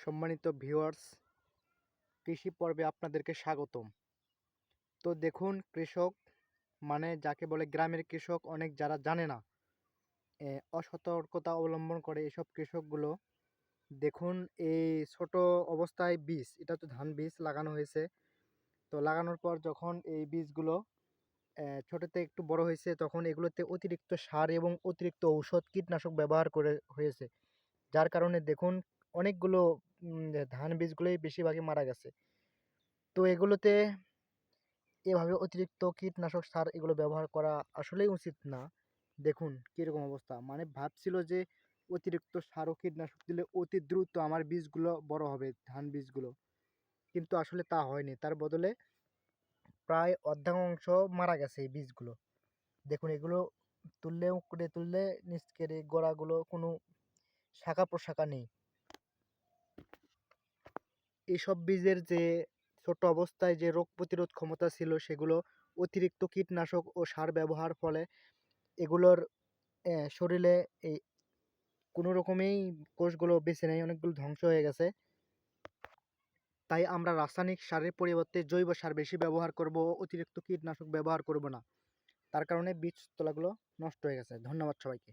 সম্মানিত ভিউয়ার্স, কৃষি পর্বে আপনাদেরকে স্বাগতম। তো দেখুন, কৃষক মানে যাকে বলে গ্রামের কৃষক, অনেক যারা জানে না, অসতর্কতা অবলম্বন করে এসব কৃষকগুলো। দেখুন, এই ছোট অবস্থায় বীজ, এটা তো ধান বীজ লাগানো হয়েছে। তো লাগানোর পর যখন এই বীজগুলো ছোটোতে একটু বড় হয়েছে, তখন এগুলোতে অতিরিক্ত সার এবং অতিরিক্ত ঔষধ কীটনাশক ব্যবহার করে হয়েছে, যার কারণে দেখুন অনেকগুলো ধান বীজগুলোই বেশিরভাগই মারা গেছে। তো এগুলোতে এভাবে অতিরিক্ত কীটনাশক সার এগুলো ব্যবহার করা আসলেই উচিত না। দেখুন কীরকম অবস্থা, মানে ভাবছিল যে অতিরিক্ত সার ও কীটনাশক দিলে অতি দ্রুত আমার বীজগুলো বড় হবে, ধান বীজগুলো, কিন্তু আসলে তা হয়নি। তার বদলে প্রায় অর্ধাংশ মারা গেছে এই বীজগুলো। দেখুন এগুলো তুললে নিচকের এই গোড়াগুলো কোনো শাখা প্রশাখা নেই। এইসব বীজের যে ছোট অবস্থায় যে রোগ প্রতিরোধ ক্ষমতা ছিল, সেগুলো অতিরিক্ত কীটনাশক ও সার ব্যবহার ফলে এগুলোর শরীরে এই কোনো রকমেই কোষগুলো বেঁচে নেই, অনেকগুলো ধ্বংস হয়ে গেছে। তাই আমরা রাসায়নিক সারের পরিবর্তে জৈব সার বেশি ব্যবহার করব, অতিরিক্ত কীটনাশক ব্যবহার করব না। তার কারণে বীজতলাগুলো নষ্ট হয়ে গেছে। ধন্যবাদ সবাইকে।